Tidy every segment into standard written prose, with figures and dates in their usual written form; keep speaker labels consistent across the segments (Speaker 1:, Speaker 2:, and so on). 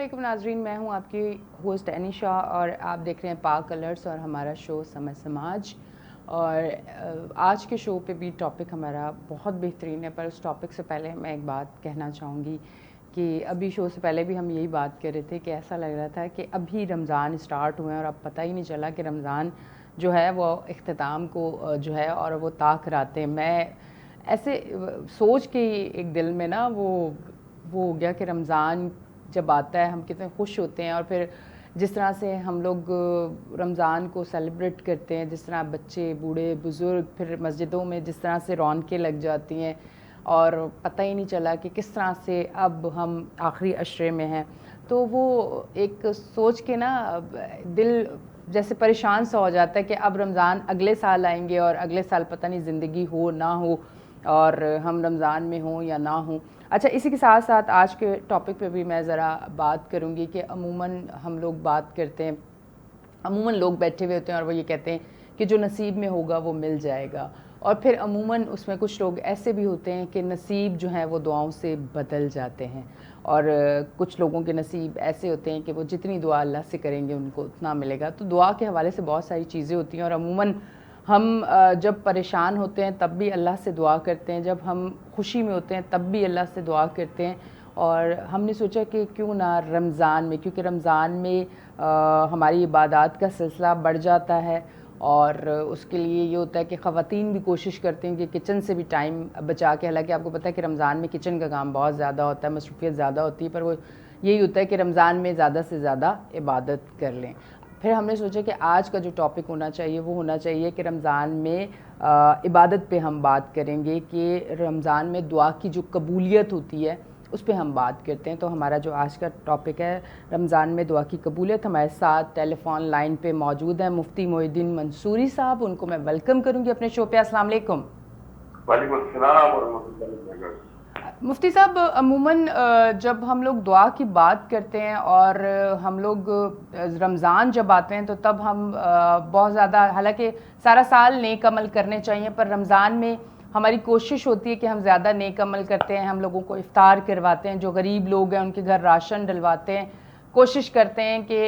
Speaker 1: वालेकुम नाजरीन, मैं हूं आपकी होस्ट अनीशा और आप देख रहे हैं पाक कलर्स और हमारा शो समय समाज। और आज के शो पे भी टॉपिक हमारा बहुत बेहतरीन है, पर उस टॉपिक से पहले मैं एक बात कहना चाहूँगी कि अभी शो से पहले भी हम यही बात कर रहे थे कि ऐसा लग रहा था कि अभी रमज़ान स्टार्ट हुए हैं और अब पता ही नहीं चला कि रमज़ान जो है वो इख्तिताम को जो है और वो ताक रातें हैं। मैं ऐसे सोच के ही एक दिल में ना वो हो गया कि रमज़ान जब आता है हम कितने खुश होते हैं, और फिर जिस तरह से हम लोग रमज़ान को सेलिब्रेट करते हैं, जिस तरह बच्चे बूढ़े बुज़ुर्ग, फिर मस्जिदों में जिस तरह से रौनकें लग जाती हैं और पता ही नहीं चला कि किस तरह से अब हम आखिरी अशरे में हैं। तो वो एक सोच के ना दिल जैसे परेशान सा हो जाता है कि अब रमज़ान अगले साल आएंगे और अगले साल पता नहीं ज़िंदगी हो ना हो और हम रमज़ान में हों या ना हों। अच्छा, इसी के साथ साथ आज के टॉपिक पे भी मैं ज़रा बात करूँगी कि अमूमन हम लोग बात करते हैं, अमूमन लोग बैठे हुए होते हैं और वो ये कहते हैं कि जो नसीब में होगा वो मिल जाएगा, और फिर अमूमन उसमें कुछ लोग ऐसे भी होते हैं कि नसीब जो है वो दुआओं से बदल जाते हैं, और कुछ लोगों के नसीब ऐसे होते हैं कि वो जितनी दुआ अल्लाह से करेंगे उनको उतना मिलेगा। तो दुआ के हवाले से बहुत सारी चीज़ें होती हैं और अमूमन हम जब परेशान होते हैं तब भी अल्लाह से दुआ करते हैं, जब हम खुशी में होते हैं तब भी अल्लाह से दुआ करते हैं। और हमने सोचा कि क्यों ना रमज़ान में, क्योंकि रमज़ान में हमारी इबादत का सिलसिला बढ़ जाता है और उसके लिए ये होता है कि ख़वातीन भी कोशिश करते हैं कि किचन से भी टाइम बचा के, हालांकि आपको पता है कि रमज़ान में किचन का काम बहुत ज़्यादा होता है, मसरूफ़ियत ज़्यादा होती है, पर वो यही होता है कि रमज़ान में ज़्यादा से ज़्यादा इबादत कर लें। फिर हमने सोचा कि आज का जो टॉपिक होना चाहिए वो होना चाहिए कि रमज़ान में इबादत पे हम बात करेंगे कि रमज़ान में दुआ की जो कबूलियत होती है उस पर हम बात करते हैं। तो हमारा जो आज का टॉपिक है रमज़ान में दुआ की कबूलियत, हमारे साथ टेलीफोन लाइन पे मौजूद हैं मुफ्ती मोहिउद्दीन मंसूरी साहब। उनको मैं वेलकम करूंगी अपने शो पे। अस्सलाम वालेकुम।
Speaker 2: वालेकुम अस्सलाम व रहमतुल्लाहि व बरकातहू।
Speaker 1: मुफ्ती साहब, अमूमन जब हम लोग दुआ की बात करते हैं और हम लोग रमज़ान जब आते हैं तो तब हम बहुत ज़्यादा, हालांकि सारा साल नेक अमल करने चाहिए, पर रमज़ान में हमारी कोशिश होती है कि हम ज़्यादा नेक अमल करते हैं, हम लोगों को इफ्तार करवाते हैं, जो गरीब लोग हैं उनके घर राशन डलवाते हैं, कोशिश करते हैं कि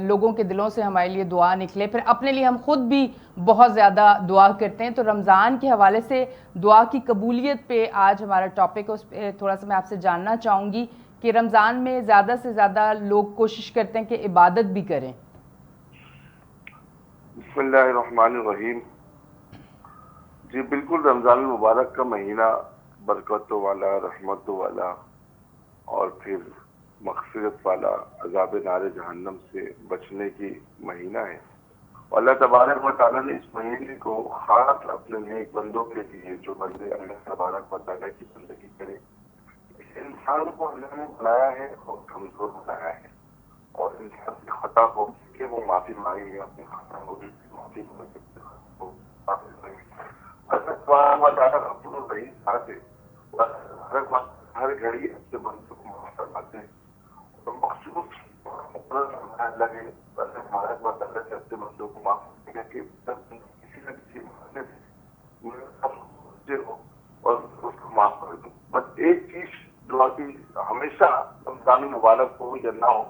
Speaker 1: लोगों के दिलों से हमारे लिए दुआ निकले, फिर अपने लिए हम खुद भी बहुत ज़्यादा दुआ करते हैं। तो रमज़ान के हवाले से दुआ की कबूलियत पे आज हमारा टॉपिक है, उस पर थोड़ा सा मैं आपसे जानना चाहूँगी कि रमज़ान में ज़्यादा से ज़्यादा लोग कोशिश करते हैं कि इबादत भी करें।
Speaker 2: बिस्मिल्लाहिर्रहमानिर्रहीम। जी बिल्कुल, रमज़ान मुबारक का महीना बरकतों वाला, रहमतों वाला और फिर मग़फ़िरत वाला, अज़ाब नारे जहन्नम से बचने की महीना है। और अल्लाह तबारक व तआला ने इस महीने को खास अपने नेक बंदों के लिए, जो बंदे अल्लाह तबारक व तआला की बंदगी करें, इस इंसान को अल्लाह ने बनाया है और कमजोर बनाया है, और इंसान की खता हो कि वो माफी मांगेगा, अपनी खता होगी माफी हर घड़ी अपने बंदों को माफ करवाते हैं और मखसूस लगे अपने बंदों को माफ करेगा कि किसी न किसी बहाने से हो और उसको माफ कर दो। बस एक चीज दुआ की हमेशा रमजान मुबारक हो या ना हो,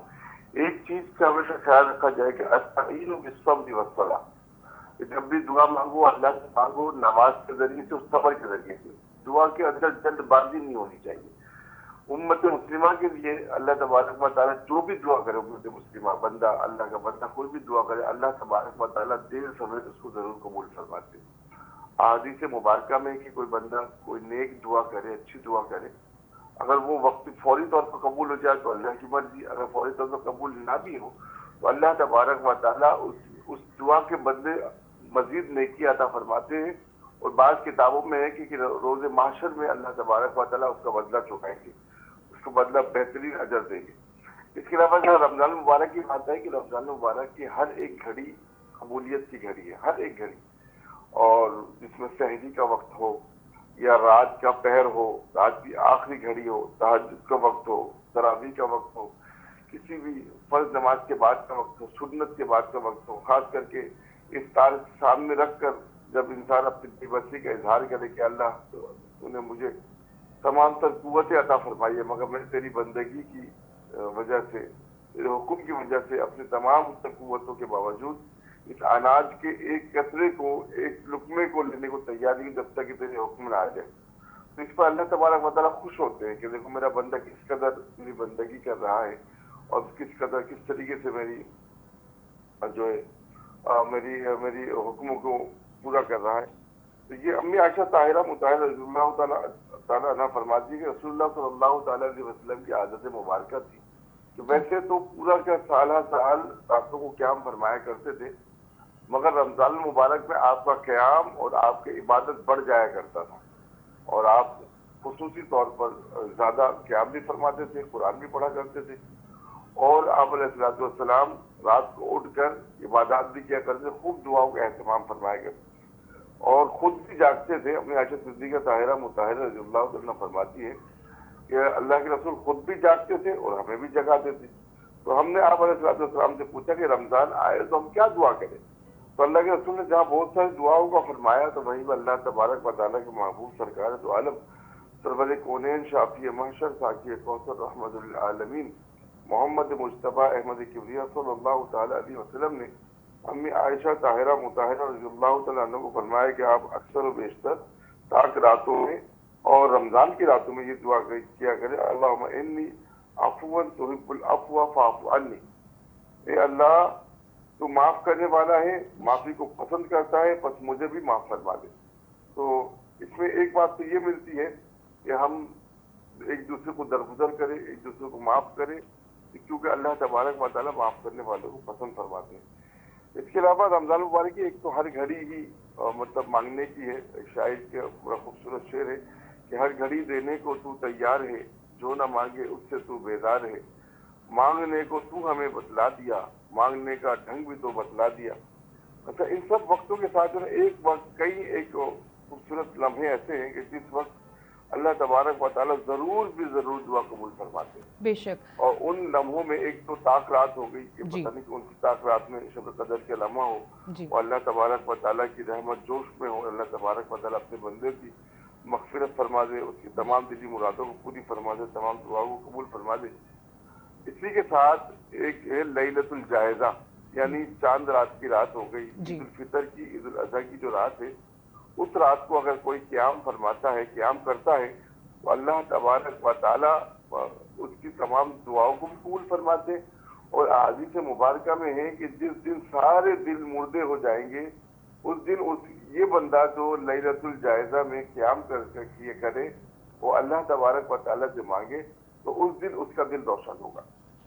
Speaker 2: एक चीज का हमेशा ख्याल रखा जाए कि अस्तईनु बिस्सब्र वस्सलाह, जब भी दुआ मांगो अल्लाह से मांगो नमाज के जरिए से, सब्र के जरिए से। दुआ के अंदर जल्दबाजी नहीं होनी चाहिए। उम्मत मुस्लिमा के लिए अल्लाह तबारक व तआला जो भी दुआ करे, उम्मत मुस्लिमा बंदा, अल्लाह का बंदा कोई भी दुआ करे, अल्लाह तबारक व तआला देर सवेर उसको जरूर कबूल फरमाते हैं। हदीस मुबारका में कि कोई बंदा कोई नेक दुआ करे, अच्छी दुआ करे, अगर वो वक्त फौरी तौर पर कबूल हो जाए तो अल्लाह की मर्जी, अगर फौरी तौर पर कबूल ना भी हो तो अल्लाह तबारक व तआला उस दुआ के बदले मजीद नेकी अता फरमाते हैं। और बाज़ किताबों में है कि रोज़े माशर में अल्लाह तबारक व तआला उसका बदला चुकाएंगे, उसको बदला बेहतरीन अजर देंगे। इसके अलावा रमजान मुबारक की बात है कि रमजान मुबारक की हर एक घड़ी कबूलियत की घड़ी है, हर एक घड़ी। और जिसमें सहरी का वक्त हो या रात का पहर हो, रात की आखिरी घड़ी हो, तहज्जुद का वक्त हो, तरावी का वक्त हो, किसी भी फर्ज नमाज के बाद का वक्त हो, सुन्नत के बाद का वक्त हो, खास करके इफ्तार सामने रखकर जब इंसान अपनी बेबसी का इजहार करे कि अल्लाह तूने मुझे तमाम तर कुव्वतें अता फरमाई है, मगर मैं तेरी बंदगी की वजह से हुक्म की वजह से अपने तमाम कुव्वतों के बावजूद इस अनाज के एक कतरे को, एक लुकमे को लेने को तैयार नहीं जब तक कि तेरे हुक्म ना आ जाए। तो इस पर अल्लाह तबारक व तआला खुश होते हैं कि देखो मेरा बंदा किस कदर मेरी बंदगी कर रहा है और किस कदर किस तरीके से मेरी जो है मेरी मेरी हुक्मों को पूरा कर रहा है। तो ये अम्मी आयशा ताहिरा मुताहिरा रज़ियल्लाहु ताला अन्हा फरमाती है कि रसूलुल्लाह सल्लल्लाहु ताला अलैहि वसल्लम की आदत मुबारक थी कि वैसे तो पूरा का साल रातों को क़याम फरमाया करते थे, मगर रमजान मुबारक में आपका क़याम और आपकी इबादत बढ़ जाया करता था और आप खुसूसी तौर पर ज्यादा क़याम भी फरमाते थे, कुरान भी पढ़ा करते थे और आप अलैहिस्सलाम रात को उठकर इबादत भी किया करते थे, खूब दुआओं का एहतमाम फरमाया करते और खुद भी जागते थे। अपनी आयशा सिद्दीक़ा ताहिरा मुताहिरा रज़ियल्लाहु अन्हा फरमाती है कि अल्लाह के रसूल खुद भी जागते थे और हमें भी जगाते थे। तो हमने आप अलैहिस्सलाम से पूछा कि रमजान आए तो हम क्या दुआ करें? तो अल्लाह के रसूल ने जहाँ बहुत सारी दुआओं का फरमाया तो वहीं पर अल्लाह तबारक व तआला के महबूब सरकार दो आलम सरवर कौनैन शाफी महशर साकी कौसर रहमतुल आलमीन मोहम्मद मुज्तबा अहमद किबरिया सल्लल्लाहु तआला अलैहि वसल्लम ने अम्मी आयशा ताहिरा मुताहिरा रज़ियल्लाहु तआला अन्हा को फरमाया कि आप अक्सर और बेशतर ताक रातों में और रमजान की रातों में ये दुआ किया करें, अल्लाहुम्मा इन्नी अफ़वन तुहिब्बुल अफ़्व फ़अफ़ु अन्नी। ए अल्लाह, तू माफ करने वाला है, माफी को पसंद करता है, बस मुझे भी माफ फरमा दे। तो इसमें एक बात तो ये मिलती है कि हम एक दूसरे को दरगुजर करें, एक दूसरे को माफ करें, क्योंकि अल्लाह तबारक व तआला माफ करने वालों को पसंद फरमाते हैं। इसके अलावा रमजान मुबारक की एक तो हर घड़ी ही मतलब मांगने की है। एक शायर का बड़ा खूबसूरत शेर है कि हर घड़ी देने को तू तैयार है, जो ना मांगे उससे तू बेजार है, मांगने को तू हमें बतला दिया, मांगने का ढंग भी तो बतला दिया। अच्छा, इन सब वक्तों के साथ एक वक्त कई एक खूबसूरत लम्हे ऐसे हैं कि जिस वक्त अल्लाह तबारक व तआला जरूर दुआ कबूल फरमाते हैं।
Speaker 1: बेशक।
Speaker 2: और उन लम्हों में एक तो ताक रात हो गई कि पता नहीं कौन सी ताक रात में शब कदर के लम्हा हो और अल्लाह तबारक व तआला की रहमत जोश में हो, अल्लाह तबारक व तआला अपने बंदे की मग़फ़िरत फरमा दे, उसकी तमाम दिली मुरादों को पूरी फरमा दे, तमाम दुआओं को कबूल फरमा दे। इसी के साथ एक है लैलतुल जायज़ा, यानी चांद रात की रात हो गई, ईद उल फितर की, ईद उल अज़हा की जो रात है, उस रात को अगर कोई क़याम फरमाता है, क़याम करता है, तो अल्लाह तबारक व तआला उसकी तमाम दुआओं को भी कबूल फरमाते। और हदीस मुबारक में है कि जिस दिन सारे दिल मुर्दे हो जाएंगे, उस दिन ये बंदा जो लैलतुल जायज़ा में क़याम किए करे, वो अल्लाह तबारक व तआला से मांगे तो उस दिन उसका दिल रोशन होगा।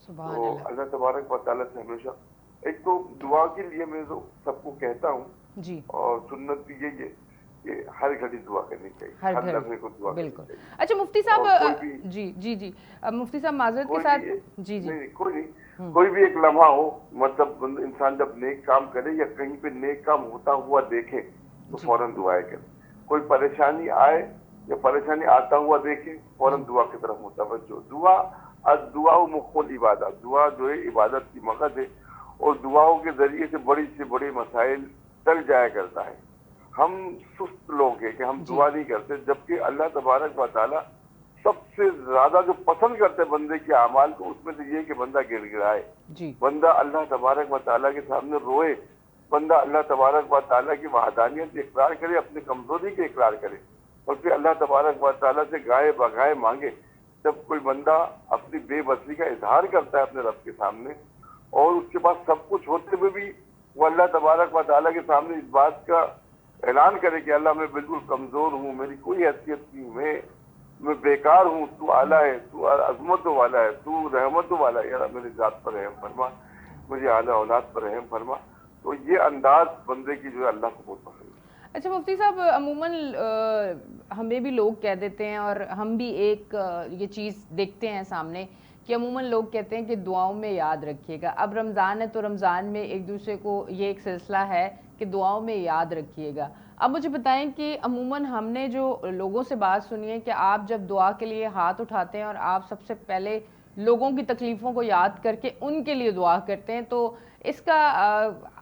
Speaker 2: तो अल्लाह तबारक व तआला से हमेशा एक तो दुआ के लिए मैं तो सबको कहता हूँ
Speaker 1: जी,
Speaker 2: और सुन्नत भी यही है कि हर घड़ी दुआ करनी चाहिए, हर लम्हे को दुआ करनी चाहिए।
Speaker 1: अच्छा मुफ्ती साहब, जी जी जी, मुफ्ती साहब माजरत के साथ, जी जी,
Speaker 2: कोई भी एक लम्हा हो, मतलब इंसान जब नेक काम करे या कहीं पे नेक काम होता हुआ देखे तो फौरन दुआएं करे। कोई परेशानी आए या परेशानी आता हुआ देखे, फौरन दुआ की तरफ मुतवज्जो। दुआ मुख्फुल इबादत, दुआ जो है इबादत की मकसद है और दुआओं के जरिए से बड़े मसाइल टल जाया करता है। हम सुस्त लोग हैं कि हम दुआ नहीं करते, जबकि अल्लाह तबारक व तआला सबसे ज्यादा जो पसंद करते हैं बंदे के अमाल को, उसमें से ये कि बंदा गिड़गिड़ाए, बंदा अल्लाह तबारक व तआला के सामने रोए, बंदा अल्लाह तबारक व तआला की वहदानियत के इकरार करे, अपनी कमजोरी के इकरार करे और फिर अल्लाह तबारक व तआला से गाए बगाए मांगे। जब कोई बंदा अपनी बेबसी का इजहार करता है अपने रब के सामने और उसके पास सब कुछ होते हुए भी वो अल्लाह तबारक व तआला के सामने इस बात का ऐलान करे कि अल्लाह मैं बिल्कुल कमजोर हूँ, मेरी कोई हैसियत नहीं, मैं बेकार हूँ, तू आला है, तू अजमत वाला है, तू रहमत वाला है, यार मेरी जात पर रहम फरमा, मुझे आला औलाद पर रहम फरमा। तो ये अंदाज बंदे की जो है अल्लाह को बहुत पसंद है।
Speaker 1: अच्छा मुफ्ती साहब, अमूमन हमें भी लोग कह देते हैं और हम भी एक ये चीज़ देखते हैं सामने कि अमूमन लोग कहते हैं कि दुआओं में याद रखिएगा। अब रमज़ान है तो रमज़ान में एक दूसरे को ये एक सिलसिला है कि दुआओं में याद रखिएगा। अब मुझे बताएं कि अमूमन हमने जो लोगों से बात सुनी है कि आप जब दुआ के लिए हाथ उठाते हैं और आप सबसे पहले लोगों की तकलीफ़ों को याद करके उनके लिए दुआ करते हैं, तो इसका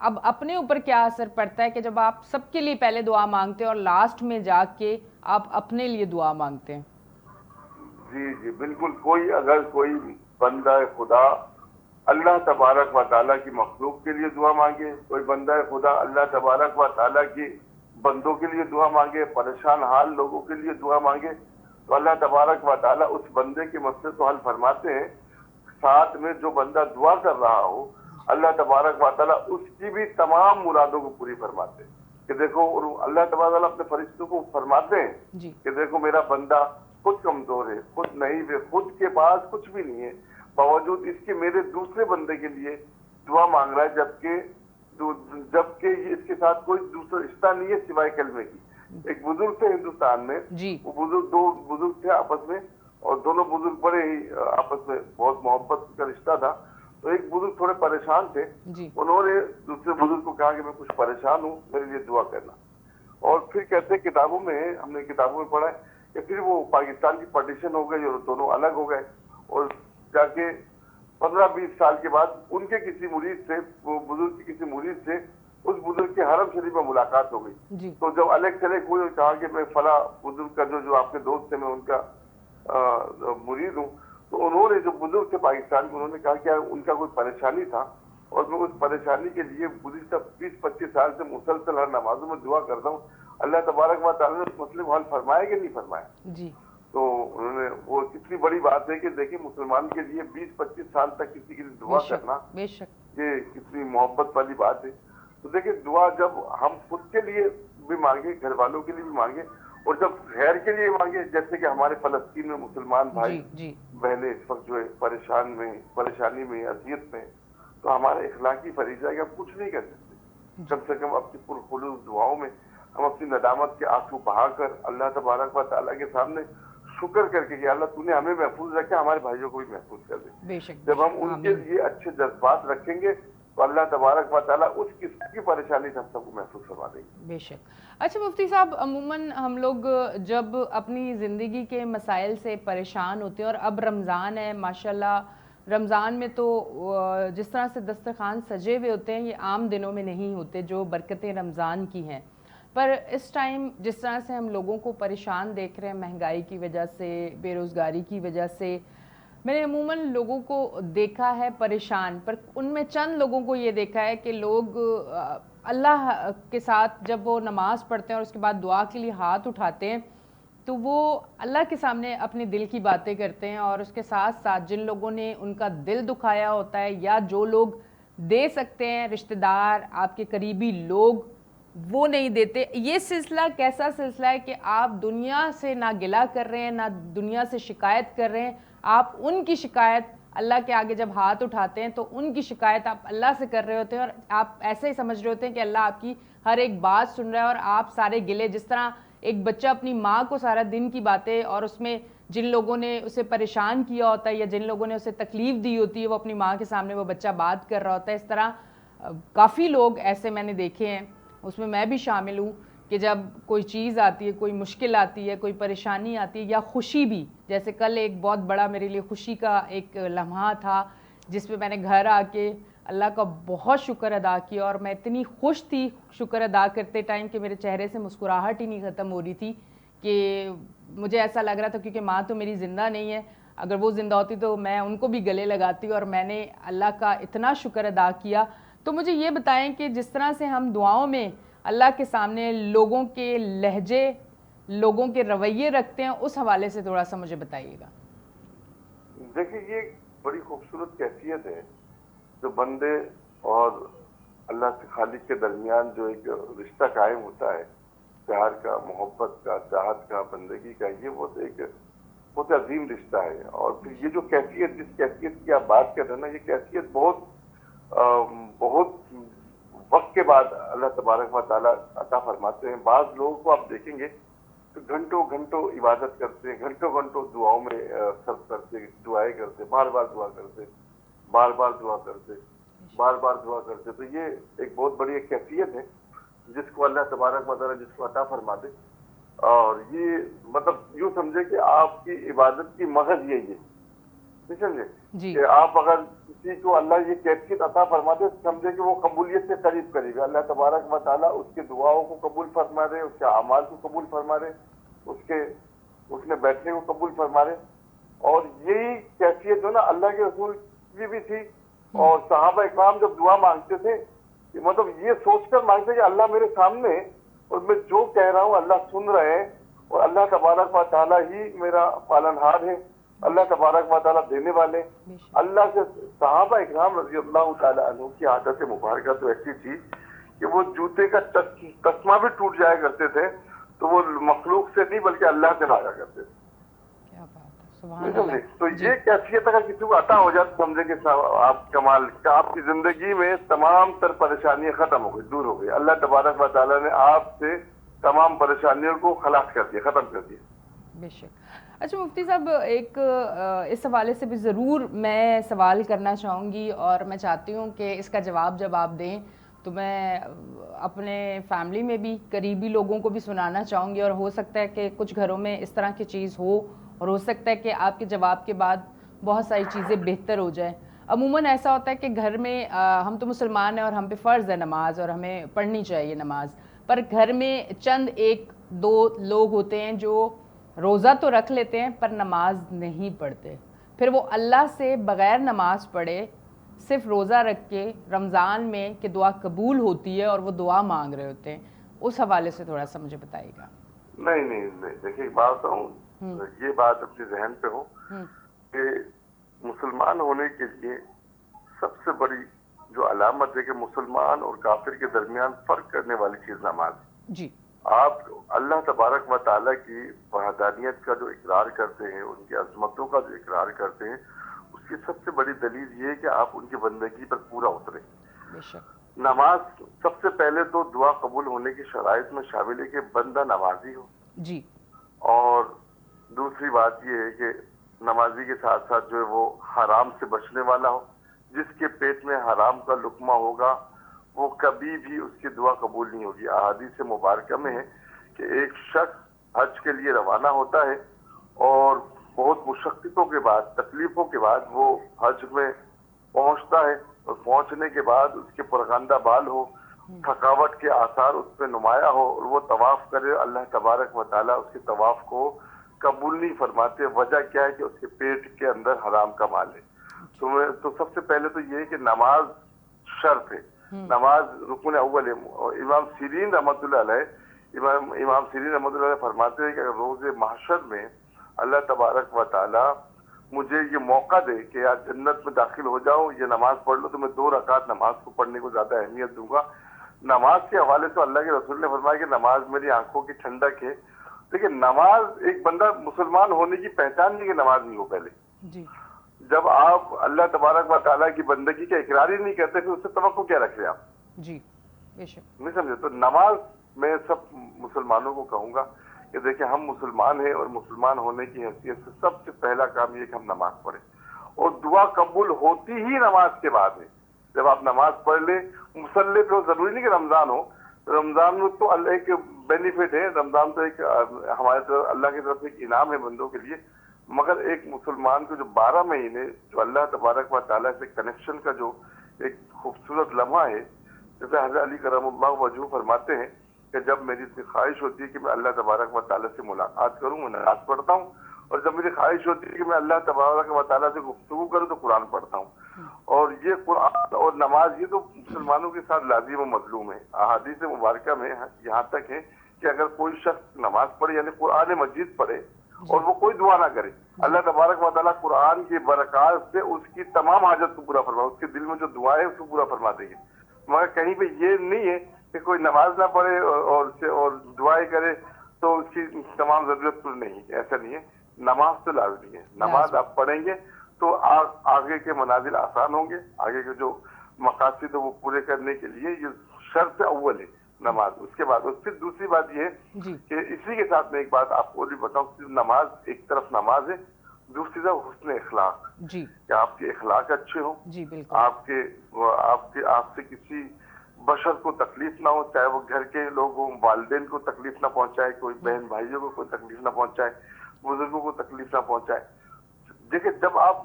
Speaker 1: अब अपने ऊपर क्या असर पड़ता है कि जब आप सबके लिए पहले दुआ मांगते हैं और लास्ट में जाके आप अपने लिए दुआ मांगते हैं?
Speaker 2: जी जी बिल्कुल। अगर कोई बंदा खुदा अल्लाह तबारक व ताला की मखलूक के लिए दुआ मांगे, कोई बंदा खुदा अल्लाह तबारक व ताला की बंदों के लिए दुआ मांगे, परेशान हाल लोगों के लिए दुआ मांगे, तो अल्लाह तबारक व ताला उस बंदे के मसले को हल फरमाते हैं। साथ में जो बंदा दुआ कर रहा हो, अल्लाह तबारक व ताला उसकी भी तमाम मुरादों को पूरी फरमाते हैं। कि देखो, और अल्लाह तबारक व ताला अपने फरिश्तों को फरमाते हैं कि देखो मेरा बंदा खुद कमजोर है, खुद नहीं है, खुद के पास कुछ भी नहीं है, बावजूद इसके मेरे दूसरे बंदे के लिए दुआ मांग रहा है, जबकि इसके साथ कोई दूसरा रिश्ता नहीं है सिवाय कलमे की। एक बुजुर्ग थे हिंदुस्तान में, वो बुजुर्ग, दो बुजुर्ग थे आपस में, और दोनों बुजुर्ग बड़े ही आपस में बहुत मोहब्बत का रिश्ता था। तो एक बुजुर्ग थोड़े परेशान थे, उन्होंने दूसरे बुजुर्ग को कहा कि मैं कुछ परेशान हूँ, मेरे लिए दुआ करना। और फिर कहते किताबों में, हमने किताबों में पढ़ा है कि फिर वो पाकिस्तान की पार्टीशन हो गई और दोनों अलग हो गए, और जाके 15-20 साल के बाद उनके किसी मुरीद से, वो बुजुर्ग के किसी मुरीद से उस बुजुर्ग के हरम शरीफ में मुलाकात हो गई। तो जब अलग चले हुए, कहा कि मैं फला बुजुर्ग का जो आपके दोस्त थे, मैं उनका मुरीद हूँ। तो उन्होंने, जो बुजुर्ग थे पाकिस्तान में, उन्होंने कहा कि उनका कोई परेशानी था और मैं उस परेशानी के लिए गुज़िश्ता 20-25 साल से मुसलसल हर नमाजों में दुआ करता हूँ, अल्लाह तबारक व तआला ने उस मसले को हल फरमाया कि नहीं फरमाया। तो उन्होंने, वो कितनी बड़ी बात है कि देखिए, मुसलमान के लिए 20-25 साल तक किसी के लिए दुआ करना, ये कितनी मोहब्बत वाली बात है। तो देखिए, दुआ जब हम खुद के लिए भी मांगे, घर वालों के लिए भी मांगे, और जब गैर के लिए मांगे, जैसे कि हमारे फलस्तीन में मुसलमान भाई बहनें इस वक्त जो है परेशानी में, अजियत में, तो हमारा इखलाकी फरीजा है कि हम कुछ नहीं कर सकते, कम से कम अपनी पुरखुलूस दुआओं में हम अपनी नदामत के आंसू बहाकर अल्लाह तबारक व तआला के सामने शुक्र करके कि अल्लाह तूने हमें महफूज रखा, हमारे भाइयों को भी महफूज कर दे। जब हम उनके लिए अच्छे जज्बात रखेंगे तो अल्लाह तबारक व तआला उस किस्म की परेशानी से हम सबको महफूज करवा देंगे।
Speaker 1: बेशक। अच्छा मुफ्ती साहब, अमूमन हम लोग जब अपनी ज़िंदगी के मसाइल से परेशान होते हैं, और अब रमज़ान है माशाल्लाह, रमज़ान में तो जिस तरह से दस्तरखान सजे हुए होते हैं, ये आम दिनों में नहीं होते जो बरकतें रमज़ान की हैं। पर इस टाइम जिस तरह से हम लोगों को परेशान देख रहे हैं, महंगाई की वजह से, बेरोज़गारी की वजह से, मैंने अमूमन लोगों को देखा है परेशान, पर उनमें चंद लोगों को ये देखा है कि लोग अल्लाह के साथ जब वो नमाज़ पढ़ते हैं और उसके बाद दुआ के लिए हाथ उठाते हैं, तो वो अल्लाह के सामने अपने दिल की बातें करते हैं, और उसके साथ साथ जिन लोगों ने उनका दिल दुखाया होता है, या जो लोग दे सकते हैं, रिश्तेदार, आपके करीबी लोग, वो नहीं देते। ये सिलसिला कैसा सिलसिला है कि आप दुनिया से ना गिला कर रहे हैं, ना दुनिया से शिकायत कर रहे हैं, आप उनकी शिकायत अल्लाह के आगे जब हाथ उठाते हैं तो उनकी शिकायत आप अल्लाह से कर रहे होते हैं, और आप ऐसे ही समझ रहे होते हैं कि अल्लाह आपकी हर एक बात सुन रहा है, और आप सारे गिले, जिस तरह एक बच्चा अपनी माँ को सारा दिन की बातें, और उसमें जिन लोगों ने उसे परेशान किया होता है या जिन लोगों ने उसे तकलीफ़ दी होती है, वो अपनी माँ के सामने वो बच्चा बात कर रहा होता है, इस तरह काफ़ी लोग ऐसे मैंने देखे हैं, उसमें मैं भी शामिल हूँ, कि जब कोई चीज़ आती है, कोई मुश्किल आती है, कोई परेशानी आती है, या खुशी भी, जैसे कल एक बहुत बड़ा मेरे लिए खुशी का एक लम्हा था जिसमें मैंने घर आके अल्लाह का बहुत शुक्र अदा किया, और मैं इतनी खुश थी शुक्र अदा करते टाइम कि मेरे चेहरे से मुस्कुराहट ही नहीं ख़त्म हो रही थी, कि मुझे ऐसा लग रहा था, क्योंकि माँ तो मेरी ज़िंदा नहीं है, अगर वो ज़िंदा होती तो मैं उनको भी गले लगाती, और मैंने अल्लाह का इतना शुक्र अदा किया। तो मुझे ये बताएं कि जिस तरह से हम दुआओं में अल्लाह के सामने लोगों के लहजे, लोगों के रवैये रखते हैं, उस हवाले से थोड़ा सा मुझे बताइएगा।
Speaker 2: देखिए, ये बड़ी खूबसूरत कैफियत है जो बंदे और अल्लाह से खालिक के दरमियान जो एक रिश्ता कायम होता है, प्यार का, मोहब्बत का, चाहत का, बंदगी का, ये बहुत अजीम रिश्ता है। और फिर ये जो कैफियत, जिस कैफियत की आप बात कर रहे हैं ना, ये कैफियत बहुत वक्त के बाद अल्लाह तबारक व तआला अता फरमाते हैं। बाज़ लोगों को आप देखेंगे तो घंटों घंटों इबादत करते हैं, घंटों घंटों दुआओं में सर्व करते, दुआएं करते, बार बार दुआ करते, बार बार दुआ करते, बार बार दुआ करते। तो ये एक बहुत बड़ी एक कैफियत है जिसको अल्लाह तबारक व तआला जिसको अता फरमा दे। और ये मतलब यूँ समझे कि आपकी इबादत की मगज यही है, नहीं समझे कि आप अगर किसी को अल्लाह ये कैफियत अता फरमा दे, समझे कि वो कबूलियत से करीब करेगा। अल्लाह तबारक व तआला उसके दुआओं को कबूल फरमा रहे, उसके अमाल को कबूल फरमा रहे, उसने बैठने को कबूल फरमा रहे। और यही कैफियत जो ना अल्लाह के रसूल की भी थी, और सहाबा इकराम जब दुआ मांगते थे कि मतलब ये सोचकर मांगते कि अल्लाह मेरे सामने है और मैं जो कह रहा हूँ अल्लाह सुन रहे हैं और अल्लाह तबारक व तआला ही मेरा पालनहार है, अल्लाह तबारक व तआला देने वाले। अल्लाह से सहाबा इकराम रज़ी अल्लाह तआला अन्हु की आदत मुबारक तो ऐसी थी कि वो जूते का तस्मा भी टूट जाया करते थे तो वो मखलूक से नहीं बल्कि अल्लाह से मांगा करते थे।
Speaker 1: क्या बात है, सुभान अल्लाह।
Speaker 2: तो ये कैफियत अगर किसी को अता हो जाए तो समझे कि आप कमाल का, आपकी जिंदगी में तमाम तर परेशानियां खत्म हो गई, दूर हो गई। अल्लाह तबारक व तआला ने आपसे तमाम परेशानियों को खलास कर दिया, खत्म कर दिया।
Speaker 1: बेशक। अच्छा मुफ्ती साहब, एक इस हवाले से भी ज़रूर मैं सवाल करना चाहूँगी और मैं चाहती हूँ कि इसका जवाब जब आप दें तो मैं अपने फैमिली में भी करीबी लोगों को भी सुनाना चाहूँगी और हो सकता है कि कुछ घरों में इस तरह की चीज़ हो और हो सकता है कि आपके जवाब के बाद बहुत सारी चीज़ें बेहतर हो जाए। अमूमन ऐसा होता है कि घर में हम तो मुसलमान हैं और हम पे फ़र्ज़ है नमाज और हमें पढ़नी चाहिए नमाज, पर घर में चंद एक दो लोग होते हैं जो रोज़ा तो रख लेते हैं पर नमाज नहीं पढ़ते। फिर वो अल्लाह से बग़ैर नमाज पढ़े सिर्फ रोज़ा रख के रमज़ान में कि दुआ कबूल होती है और वो दुआ मांग रहे होते हैं, उस हवाले से थोड़ा सा मुझे बताइएगा।
Speaker 2: नहीं नहीं नहीं, देखिए बात कहूँ, ये बात अपने जहन पे हो कि मुसलमान होने के लिए सबसे बड़ी जो अलामत है कि मुसलमान और काफिर के दरमियान फर्क करने वाली चीज नमाज
Speaker 1: जी।
Speaker 2: आप अल्लाह तबारक व तआला की वहदानियत का जो इकरार करते हैं, उनकी अजमतों का जो इकरार करते हैं, उसकी सबसे बड़ी दलील ये है कि आप उनकी बंदगी पर पूरा उतरे। नमाज सबसे पहले तो दुआ कबूल होने की शराइत में शामिल है कि बंदा नमाजी हो
Speaker 1: जी।
Speaker 2: और दूसरी बात ये है कि नमाजी के साथ साथ जो है वो हराम से बचने वाला हो। जिसके पेट में हराम का लुकमा होगा वो कभी भी उसकी दुआ कबूल नहीं होगी। अहादीस मुबारक में है कि एक शख्स हज के लिए रवाना होता है और बहुत मुशक्क़तों के बाद, तकलीफों के बाद वो हज में पहुंचता है और पहुंचने के बाद उसके पुरगंदा बाल हो, थकावट के आसार उस पर नुमाया हो और वो तवाफ करे, अल्लाह तबारक व तआला उसके तवाफ को कबूल नहीं फरमाते। वजह क्या है कि उसके पेट के अंदर हराम का माल है। तो सबसे पहले तो ये है कि नमाज शर्त है, नमाज रुकन अव्वल है। इमाम सीरीन रहमतुल्लाह अलैह फरमाते हैं कि अगर रोज़े महशर में अल्लाह तबारक व तआला मुझे ये मौका दे कि यार जन्नत में दाखिल हो जाओ, ये नमाज पढ़ लो, तो मैं 2 रकात नमाज को पढ़ने को ज्यादा अहमियत दूंगा। नमाज के हवाले से अल्लाह के रसूल ने फरमाया कि नमाज मेरी आंखों की ठंडक है। देखिए नमाज, एक बंदा मुसलमान होने की पहचान नहीं कि नमाज नहीं हो। पहले
Speaker 1: जी।
Speaker 2: जब आप अल्लाह तबारक व तआला की बंदगी का इकरार ही नहीं करते फिर उससे तवक्को क्या रख रहे आप?
Speaker 1: जी बेशक।
Speaker 2: नहीं समझे? तो नमाज मैं सब मुसलमानों को कहूंगा कि देखिए हम मुसलमान हैं और मुसलमान होने की हैसियत से सबसे पहला काम ये कि हम नमाज पढ़े और दुआ कबूल होती ही नमाज के बाद है। जब आप नमाज पढ़ ले मुसल्ले पे, जरूरी नहीं कि रमजान हो, रमजान में तो अल्लाह एक बेनिफिट है, रमजान तो एक हमारे तरफ अल्लाह की तरफ से एक इनाम है बंदों के लिए, मगर एक मुसलमान को जो 12 महीने जो अल्लाह तबारक व तआला से कनेक्शन का जो एक खूबसूरत लम्हा है, जैसे हज़रत अली करमुल्लाह वजहू फरमाते हैं कि जब मेरी इतनी ख्वाहिश होती है कि मैं अल्लाह तबारक व तआला से मुलाकात करूं, मैं नमाज पढ़ता हूं, और जब मेरी ख्वाहिश होती है कि मैं अल्लाह तबारक व तआला से गुफ्तगू करूं तो कुरान पढ़ता हूं। और ये कुरान और नमाज ये तो मुसलमानों के साथ लाजिम व मजलूम है। अहादीस मुबारका में यहाँ तक है कि अगर कोई शख्स नमाज पढ़े यानी कुरान मजीद पढ़े और वो कोई दुआ ना करे, अल्लाह तबारक व तआला कुरान की बरकत से उसकी तमाम हाजत को पूरा फरमा, उसके दिल में जो दुआ है उसको पूरा फरमा देंगे। मगर कहीं पे ये नहीं है कि कोई नमाज ना पढ़े और दुआएं करे तो उसकी तमाम जरूरत पूरी नहीं है, ऐसा नहीं है। नमाज तो लाजमी है, नमाज आप पढ़ेंगे तो आगे के मनाजिल आसान होंगे, आगे के जो मकासद है वो पूरे करने के लिए ये शर्त अव्वल है नमाज। उसके बाद फिर दूसरी बात ये है कि इसी के साथ में एक बात आपको भी बताऊं, नमाज एक तरफ नमाज है, दूसरी तरफ हुस्न इखलाक जी, कि आपके इखलाक अच्छे हो जी, बिल्कुल आपसे किसी बशर को तकलीफ ना हो, चाहे वो घर के लोग हो, वालिदैन को तकलीफ ना पहुंचाए, कोई बहन भाइयों को कोई तकलीफ ना पहुंचाए, बुजुर्गों को तकलीफ ना पहुंचाए। देखिए जब आप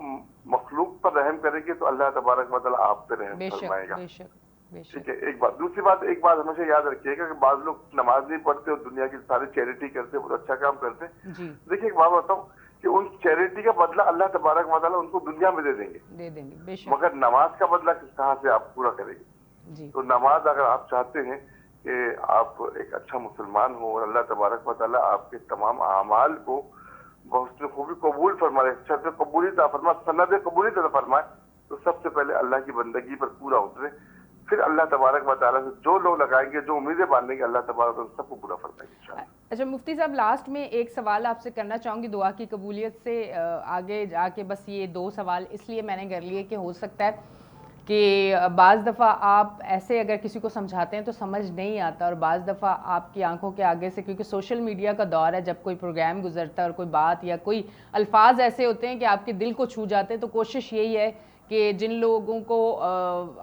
Speaker 2: मखलूक पर रहम करेंगे तो अल्लाह तबारक व तआला आप पे रहम फरमाएगा। ठीक है, एक बात। दूसरी बात, एक बात हमेशा याद रखिएगा कि बाज लोग नमाज नहीं पढ़ते और दुनिया की सारी चैरिटी करते, बहुत अच्छा काम करते। देखिए एक बात बताऊं कि उन चैरिटी का बदला अल्लाह तबारक व तआला उनको दुनिया में दे
Speaker 1: देंगे बेशक।
Speaker 2: मगर नमाज का बदला कहाँ से आप पूरा करेंगे?
Speaker 1: जी
Speaker 2: तो नमाज अगर आप चाहते हैं कि आप एक अच्छा मुसलमान हो और अल्लाह तबारक व तआला आपके तमाम अमाल को बहुत खूबी कबूल फरमाए, शर्त कबूली अता फरमाए, सनद कबूली अता फरमाए, तो सबसे पहले अल्लाह की बंदगी पर पूरा उतरे, फिर अल्लाह तबारक व तआला से जो लोग लगाएंगे, जो उम्मीदें बांधेंगे, अल्लाह तबारक व तआला सबको पूरा फरमाएंगे इंशाअल्लाह।
Speaker 1: अच्छा मुफ्ती साहब, लास्ट में एक सवाल आपसे करना चाहूँगी दुआ की कबूलियत से आगे जाके। बस ये 2 सवाल इसलिए मैंने कर लिए कि हो सकता है कि बाज़ दफ़ा आप ऐसे अगर किसी को समझाते हैं तो समझ नहीं आता, और बाज़ दफ़ा आपकी आंखों के आगे से, क्योंकि सोशल मीडिया का दौर है, जब कोई प्रोग्राम गुजरता है और कोई बात या कोई अल्फाज ऐसे होते हैं कि आपके दिल को छू जाते हैं, तो कोशिश यही है कि जिन लोगों को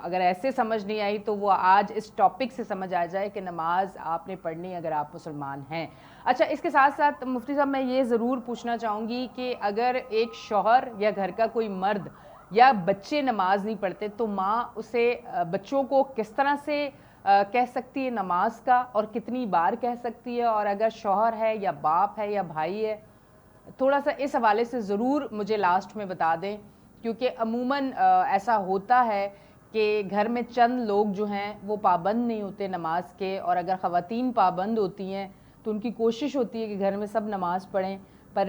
Speaker 1: अगर ऐसे समझ नहीं आई तो वो आज इस टॉपिक से समझ आ जाए कि नमाज आपने पढ़नी अगर आप मुसलमान हैं। अच्छा, इसके साथ साथ मुफ्ती साहब मैं ये ज़रूर पूछना चाहूँगी कि अगर एक शौहर या घर का कोई मर्द या बच्चे नमाज नहीं पढ़ते तो माँ उसे बच्चों को किस तरह से कह सकती है नमाज का, और कितनी बार कह सकती है? और अगर शौहर है या बाप है या भाई है, थोड़ा सा इस हवाले से ज़रूर मुझे लास्ट में बता दें, क्योंकि अमूमन ऐसा होता है कि घर में चंद लोग जो हैं वो पाबंद नहीं होते नमाज के, और अगर ख़वातीन पाबंद होती हैं तो उनकी कोशिश होती है कि घर में सब नमाज़ पढ़ें, पर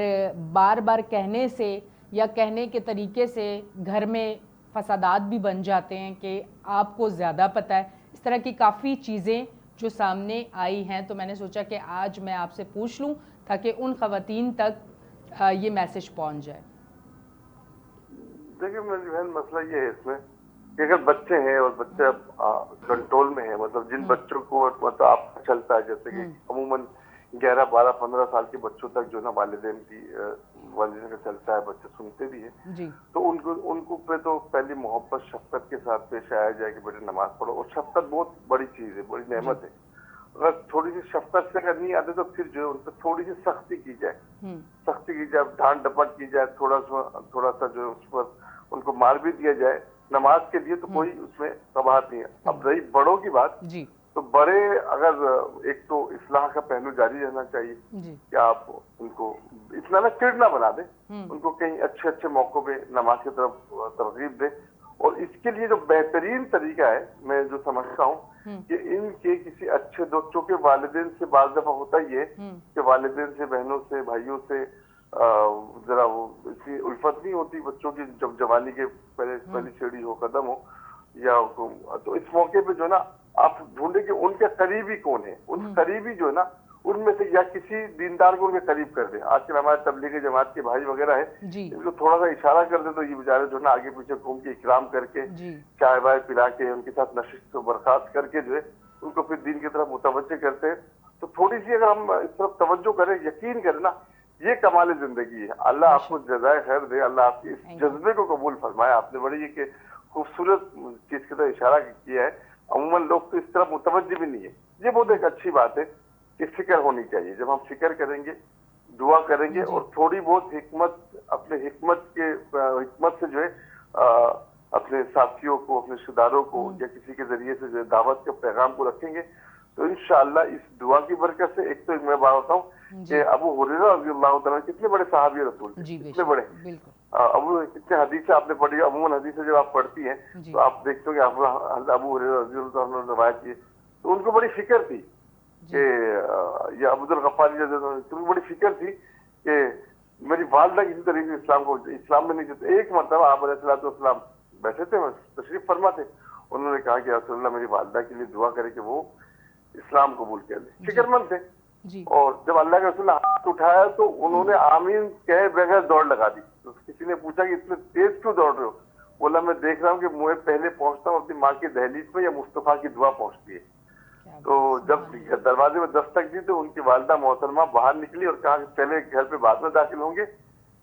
Speaker 1: बार बार कहने से या कहने के तरीके से घर में फसादात भी बन जाते हैं कि आपको ज़्यादा पता है। इस तरह की काफ़ी चीज़ें जो सामने आई हैं, तो मैंने सोचा कि आज मैं आपसे पूछ लूं ताकि उन ख़वातीन तक ये मैसेज पहुंच जाए।
Speaker 2: देखिए मेरी बहन, मसला ये है इसमें कि अगर बच्चे हैं और बच्चे कंट्रोल में है, मतलब जिन बच्चों को मतलब आपका चलता है, जैसे कि अमूमन 11, 12, 15 साल के बच्चों तक जो ना वालिदैन का चलता है, बच्चे सुनते भी हैं
Speaker 1: जी।
Speaker 2: तो उनको पे तो पहली मोहब्बत शफकत के साथ पेश आया जाए कि बेटे नमाज पढ़ो, और शफकत बहुत बड़ी चीज है, बड़ी नेमत है। अगर थोड़ी सी शफकत से अगर नहीं आते तो फिर जो है उन पर थोड़ी सी सख्ती की जाए, डांट डपट की जाए, थोड़ा सा जो है उस पर उनको मार भी दिया जाए नमाज के लिए, तो कोई उसमें कबाहत नहीं है। अब रही बड़ों की बात,
Speaker 1: जी।
Speaker 2: तो बड़े अगर एक तो इस्लाह का पहलू जारी रहना चाहिए कि आप उनको इतना ना चिड़ ना बना दें, उनको कहीं अच्छे अच्छे मौकों पे नमाज की तरफ तरगीब दें। और इसके लिए जो बेहतरीन तरीका है, मैं जो समझता हूँ कि इनके किसी अच्छे दोस्तों के वालिदैन से बाज़ दफा होता ही है कि वालिदैन से, बहनों से, भाइयों से जरा वो इतनी उल्फत नहीं होती बच्चों की, जब जवानी के पहली सीढ़ी हो, कदम हो, या तो इस मौके पे जो ना आप ढूंढे कि उनके करीबी कौन है, उन करीबी जो है ना उनमें से या किसी दीनदार को उनके करीब कर दे। आजकल हमारे तबलीगी जमात के भाई वगैरह है, इनको थोड़ा सा इशारा कर दे तो ये बेचारे जो ना आगे पीछे घूम के इकराम करके, चाय वाय पिला के, उनके साथ नशिस्त बर्खास्त करके जो है उनको फिर दीन की तरफ मुतवज्जे करते हैं। तो थोड़ी सी अगर हम इस तरफ तवज्जो करें, यकीन करें ना, ये कमाल जिंदगी है। अल्लाह आपको जज़ाए खैर दे, अल्लाह आपके इस जज्बे को कबूल फरमाए। आपने बड़ी ये खूबसूरत चीज की तरफ इशारा किया है। अमूमन लोग तो इस तरफ मुतवज्जे भी नहीं है। ये बहुत एक अच्छी बात है कि फिक्र होनी चाहिए। जब हम फिक्र करेंगे, दुआ करेंगे और थोड़ी बहुत हिकमत, अपने हिकमत से जो है अपने साथियों को, अपने रिश्तेदारों को या किसी के जरिए से जो दावत के पैगाम को रखेंगे, तो इंशाअल्लाह इस दुआ की बरकत से, एक तो मैं बात बताऊं कि अबू हुरैरा रज़ियल्लाहु ताला कितने बड़े सहाबी रसूल थे, कितने बड़े। अबू कितने हदीसें आपने पढ़ी, अमूमन हदीसें जब आप पढ़ती हैं तो आप देखते हो कि अबू हुरैरा रज़ियल्लाहु ताला ने रवायत की, तो उनको बड़ी फिक्र थी कि या अब्दुल गफ्फारी उनको बड़ी फिक्र थी कि मेरी वालदा किसी तरीके से इस्लाम में नहीं थे। एक मरतबा आप अलैहिस्सलाम बैठे थे, तशरीफ फरमा थे, उन्होंने कहा कि रसूलुल्लाह मेरी वालदा के लिए दुआ करे कि वो इस्लाम कबूल कर ले। फिक्रमंद थे। और जब अल्लाह के रसूल हाथ उठाया तो उन्होंने आमीन कहे बगैर दौड़ लगा दी। तो किसी ने पूछा कि इतने तेज क्यों दौड़ रहे हो? बोला मैं देख रहा हूँ कि मुझे पहले पहुंचता हूँ अपनी माँ की दहलीज में या मुस्तफा की दुआ पहुंचती है। तो जब दरवाजे में दस्तक दी तो उनकी वालदा मोहतरमा बाहर निकली और कहा कि पहले घर पे बाद में दाखिल होंगे,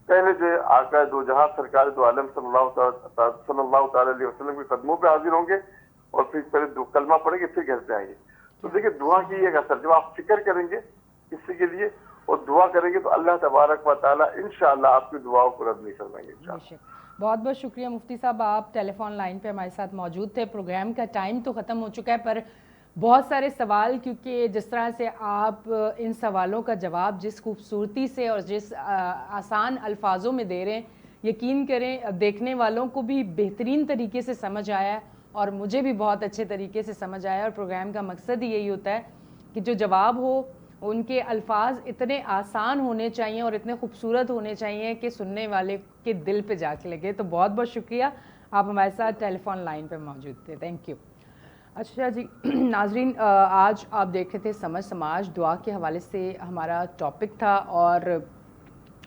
Speaker 2: पहले जो आका दो जहां सरकार दो आलम सल्लल्लाहु अलैहि वसल्लम के कदमों पे हाजिर होंगे और फिर पहले दो कलमा पढ़ेंगे, फिर घर पे आएंगे। तो देखिए दुआ की एक असर, जब आप फिक्र करेंगे किसी के लिए और दुआ करेंगे तो अल्लाह तबारक व तआला इंशाअल्लाह आपकी दुआओं को रद्द नहीं करवाएंगे इंशाअल्लाह।
Speaker 1: बहुत बहुत शुक्रिया मुफ्ती साहब, आप टेलीफोन लाइन पे हमारे साथ मौजूद थे। प्रोग्राम का टाइम तो ख़त्म हो चुका है, पर बहुत सारे सवाल, क्योंकि जिस तरह से आप इन सवालों का जवाब जिस खूबसूरती से और जिस आसान अल्फाजों में दे रहे हैं, यकीन करें देखने वालों को भी बेहतरीन तरीके से समझ आया और मुझे भी बहुत अच्छे तरीके से समझ आया। और प्रोग्राम का मकसद ही यही होता है कि जो जवाब हो उनके अल्फाज इतने आसान होने चाहिए और इतने खूबसूरत होने चाहिए कि सुनने वाले के दिल पे जाके लगे। तो बहुत बहुत शुक्रिया, आप हमारे साथ टेलीफोन लाइन पे मौजूद थे। Thank you. अच्छा जी नाजरीन, आज आप देख रहे थे समझ समाज, दुआ के हवाले से हमारा टॉपिक था। और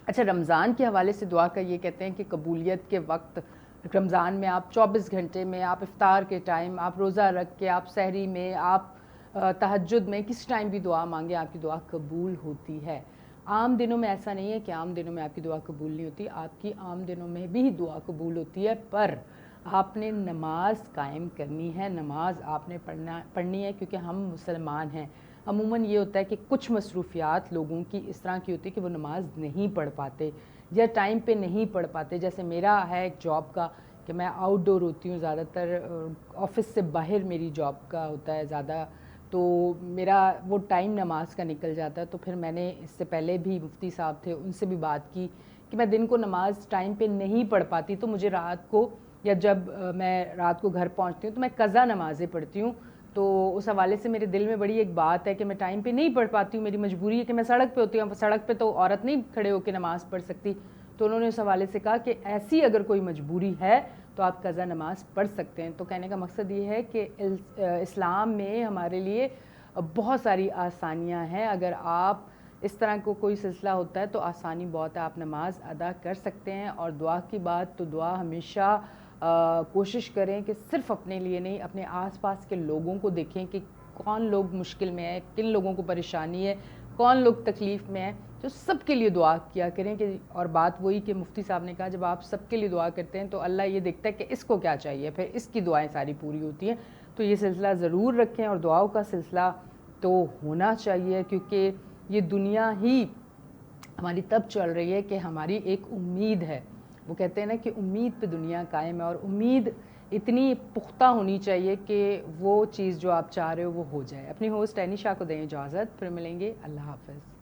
Speaker 1: अच्छा, रमज़ान के हवाले से दुआ का ये कहते हैं कि कबूलियत के वक्त रमज़ान में आप 24 घंटे में, आप इफ्तार के टाइम, आप रोज़ा रख के, आप सहरी में, आप तहज्जुद में, किस टाइम भी दुआ मांगे आपकी दुआ कबूल होती है। आम दिनों में ऐसा नहीं है कि आम दिनों में आपकी दुआ कबूल नहीं होती, आपकी आम दिनों में भी दुआ कबूल होती है, पर आपने नमाज कायम करनी है, नमाज आपने पढ़नी है, क्योंकि हम मुसलमान हैं। अमूमन ये होता है कि कुछ मसरूफियात लोगों की इस तरह की होती है कि वो नमाज नहीं पढ़ पाते या टाइम पे नहीं पढ़ पाते। जैसे मेरा है एक जॉब का कि मैं आउटडोर होती हूँ ज़्यादातर, ऑफिस से बाहर मेरी जॉब का होता है ज़्यादा, तो मेरा वो टाइम नमाज का निकल जाता है। तो फिर मैंने इससे पहले भी मुफ्ती साहब थे उनसे भी बात की कि मैं दिन को नमाज टाइम पे नहीं पढ़ पाती, तो मुझे रात को या जब मैं रात को घर पहुंचती हूँ तो मैं कज़ा नमाज़ें पढ़ती हूँ। तो उस हवाले से मेरे दिल में बड़ी एक बात है कि मैं टाइम पे नहीं पढ़ पाती हूँ, मेरी मजबूरी है कि मैं सड़क पे होती हूँ, सड़क पे तो औरत नहीं खड़े होकर नमाज़ पढ़ सकती। तो उन्होंने उस हवाले से कहा कि ऐसी अगर कोई मजबूरी है तो आप कज़ा नमाज पढ़ सकते हैं। तो कहने का मकसद ये है कि इस्लाम में हमारे लिए बहुत सारी आसानियाँ हैं। अगर आप इस तरह को कोई सिलसिला होता है तो आसानी बहुत है, आप नमाज अदा कर सकते हैं। और दुआ की बात, तो दुआ हमेशा कोशिश करें कि सिर्फ अपने लिए नहीं, अपने आसपास के लोगों को देखें कि कौन लोग मुश्किल में है, किन लोगों को परेशानी है, कौन लोग तकलीफ़ में है, तो सबके लिए दुआ किया करें। कि और बात वही कि मुफ्ती साहब ने कहा, जब आप सबके लिए दुआ करते हैं तो अल्लाह ये देखता है कि इसको क्या चाहिए, फिर इसकी दुआएं सारी पूरी होती हैं। तो ये सिलसिला ज़रूर रखें और दुआओं का सिलसिला तो होना चाहिए, क्योंकि ये दुनिया ही हमारी तब चल रही है कि हमारी एक उम्मीद है। वो कहते हैं ना कि उम्मीद पे दुनिया कायम है, और उम्मीद इतनी पुख्ता होनी चाहिए कि वो चीज़ जो आप चाह रहे हो वो हो जाए। अपनी होस्ट एनिशा को दें इजाज़त, फिर मिलेंगे। अल्लाह हाफ़िज़।